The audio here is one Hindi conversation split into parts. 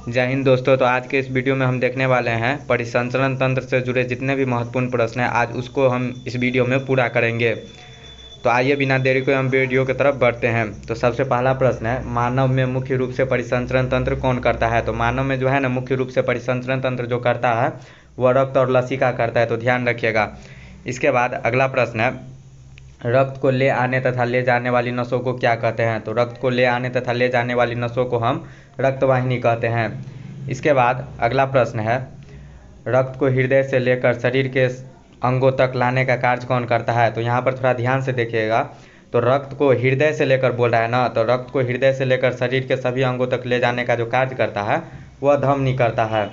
जय हिंद दोस्तों। तो आज के इस वीडियो में हम देखने वाले हैं परिसंचरण तंत्र से जुड़े जितने भी महत्वपूर्ण प्रश्न हैं, आज उसको हम इस वीडियो में पूरा करेंगे। तो आइए बिना देरी को हम वीडियो की तरफ बढ़ते हैं। तो सबसे पहला प्रश्न है, मानव में मुख्य रूप से परिसंचरण तंत्र कौन करता है। तो मानव में जो है ना मुख्य रूप से परिसंचरण तंत्र जो करता है वह रक्त और लसिका करता है, तो ध्यान रखिएगा। इसके बाद अगला प्रश्न है, रक्त को ले आने तथा ले जाने वाली नसों को क्या कहते हैं। तो रक्त को ले आने तथा ले जाने वाली नसों को हम रक्तवाहिनी कहते हैं। इसके बाद अगला प्रश्न है, रक्त को हृदय से लेकर शरीर के अंगों तक लाने का कार्य कौन करता है। तो यहाँ पर थोड़ा ध्यान से देखिएगा। तो रक्त को हृदय से लेकर बोल रहा है ना, तो रक्त को हृदय से लेकर शरीर के सभी अंगों तक ले जाने का जो कार्य करता है वह धमनी करता है।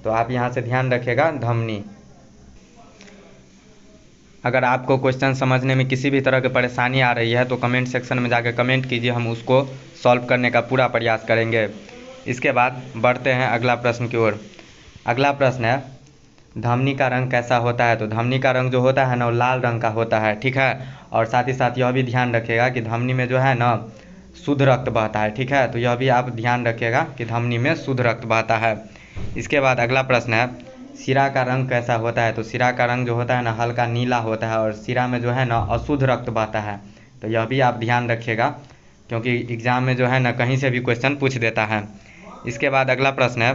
तो आप यहाँ से ध्यान रखिएगा, धमनी। अगर आपको क्वेश्चन समझने में किसी भी तरह की परेशानी आ रही है तो कमेंट सेक्शन में जाकर कमेंट कीजिए, हम उसको सॉल्व करने का पूरा प्रयास करेंगे। इसके बाद बढ़ते हैं अगला प्रश्न की ओर। अगला प्रश्न है, धमनी का रंग कैसा होता है। तो धमनी का रंग जो होता है ना वो लाल रंग का होता है, ठीक है। और साथ ही साथ यह भी ध्यान रखिएगा कि धमनी में जो है ना शुद्ध रक्त बहता है, ठीक है। तो यह भी आप ध्यान रखिएगा कि धमनी में शुद्ध रक्त बहता है। इसके बाद अगला प्रश्न है, सिरा का रंग कैसा होता है। तो सिरा का रंग जो होता है ना हल्का नीला होता है और सिरा में जो है ना अशुद्ध रक्त बहता है। तो यह भी आप ध्यान रखिएगा, क्योंकि एग्ज़ाम में जो है ना कहीं से भी क्वेश्चन पूछ देता है। इसके बाद अगला प्रश्न है,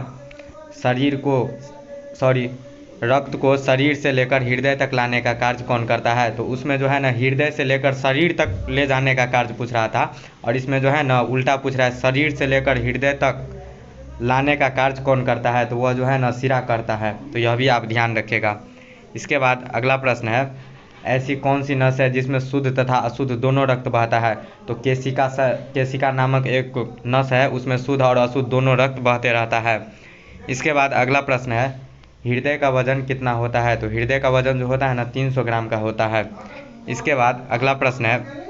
रक्त को शरीर से लेकर हृदय तक लाने का कार्य कौन करता है। तो उसमें जो है ना हृदय से लेकर शरीर तक ले जाने का कार्य पूछ रहा था, और इसमें जो है ना उल्टा पूछ रहा है, शरीर से लेकर हृदय तक लाने का कार्य कौन करता है। तो वह जो है ना सिरा करता है। तो यह भी आप ध्यान रखिएगा। इसके बाद अगला प्रश्न है, ऐसी कौन सी नस है जिसमें शुद्ध तथा अशुद्ध दोनों रक्त बहता है। तो केशिका नामक एक नस है, उसमें शुद्ध और अशुद्ध दोनों रक्त बहते रहता है। इसके बाद अगला प्रश्न है, हृदय का वजन कितना होता है। तो हृदय का वजन जो होता है ना 300 ग्राम का होता है। इसके बाद अगला प्रश्न है,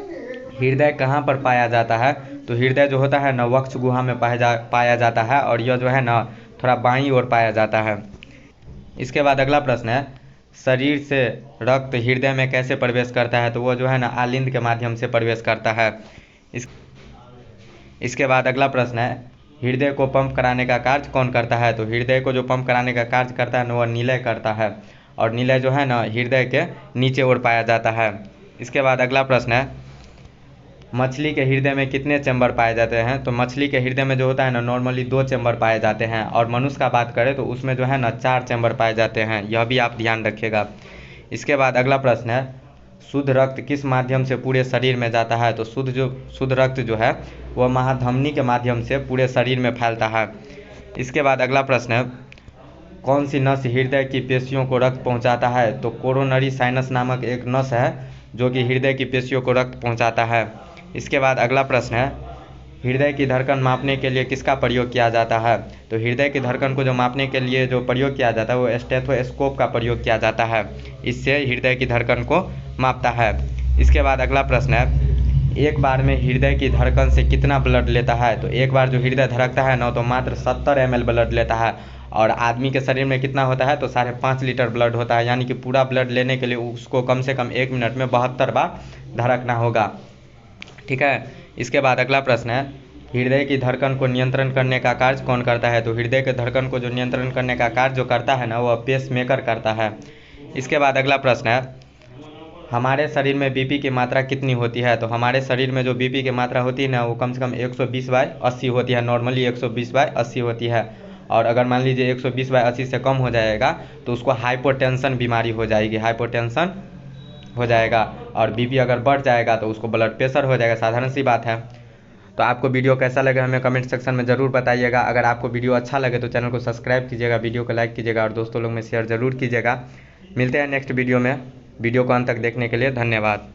हृदय कहाँ पर पाया जाता है। तो हृदय जो होता है ना वक्ष गुहा में पाया जाता है, और यह जो है ना थोड़ा बाईं ओर पाया जाता है। इसके बाद अगला प्रश्न है, शरीर से रक्त हृदय में कैसे प्रवेश करता है। तो वह जो है ना आलिंद के माध्यम से प्रवेश करता है। इसके बाद अगला प्रश्न है, हृदय को पंप कराने का कार्य कौन करता है। तो हृदय को जो पंप कराने का कार्य करता है ना वह निलय करता है, और निलय जो है ना हृदय के नीचे ओर पाया जाता है। इसके बाद अगला प्रश्न है, मछली के हृदय में कितने चैम्बर पाए जाते हैं। तो मछली के हृदय में जो होता है ना नॉर्मली 2 चैम्बर पाए जाते हैं, और मनुष्य का बात करें तो उसमें जो है ना 4 चैम्बर पाए जाते हैं। यह भी आप ध्यान रखिएगा। इसके बाद अगला प्रश्न है, शुद्ध रक्त किस माध्यम से पूरे शरीर में जाता है। तो शुद्ध रक्त जो है वह महाधमनी के माध्यम से पूरे शरीर में फैलता है। इसके बाद अगला प्रश्न है, कौन सी नस हृदय की पेशियों को रक्त पहुंचाता है। तो कोरोनरी साइनस नामक एक नस है जो कि हृदय की पेशियों को रक्त पहुंचाता है। इसके बाद अगला प्रश्न है, हृदय की धड़कन मापने के लिए किसका प्रयोग किया जाता है। तो हृदय की धड़कन को जो मापने के लिए जो प्रयोग किया जाता है वो स्टेथोस्कोप का प्रयोग किया जाता है। इससे हृदय की धड़कन को मापता है। इसके बाद अगला प्रश्न है, एक बार में हृदय की धड़कन से कितना ब्लड लेता है। तो एक बार जो हृदय धड़कता है ना तो मात्र 70 ml ब्लड लेता है, और आदमी के शरीर में कितना होता है तो 5.5 लीटर ब्लड होता है। यानी कि पूरा ब्लड लेने के लिए उसको कम से कम 1 मिनट में 72 बार धड़कना होगा, ठीक है। इसके बाद अगला प्रश्न है, हृदय की धड़कन को नियंत्रण करने का कार्य कौन करता है। तो हृदय के धड़कन को जो नियंत्रण करने का कार्य जो करता है ना वह पेसमेकर करता है। इसके बाद अगला प्रश्न है, हमारे शरीर में बीपी की मात्रा कितनी होती है। तो हमारे शरीर में जो बीपी की मात्रा होती है ना वो कम से कम 120/80 होती है। नॉर्मली 120/80 होती है, और अगर मान लीजिए 120/80 से कम हो जाएगा तो उसको हाइपोटेंशन बीमारी हो जाएगी, हाइपोटेंशन हो जाएगा। और बीपी अगर बढ़ जाएगा तो उसको ब्लड प्रेशर हो जाएगा, साधारण सी बात है। तो आपको वीडियो कैसा लगा हमें कमेंट सेक्शन में ज़रूर बताइएगा। अगर आपको वीडियो अच्छा लगे तो चैनल को सब्सक्राइब कीजिएगा, वीडियो को लाइक कीजिएगा, और दोस्तों लोग में शेयर ज़रूर कीजिएगा। मिलते हैं नेक्स्ट वीडियो में। वीडियो को अंत तक देखने के लिए धन्यवाद।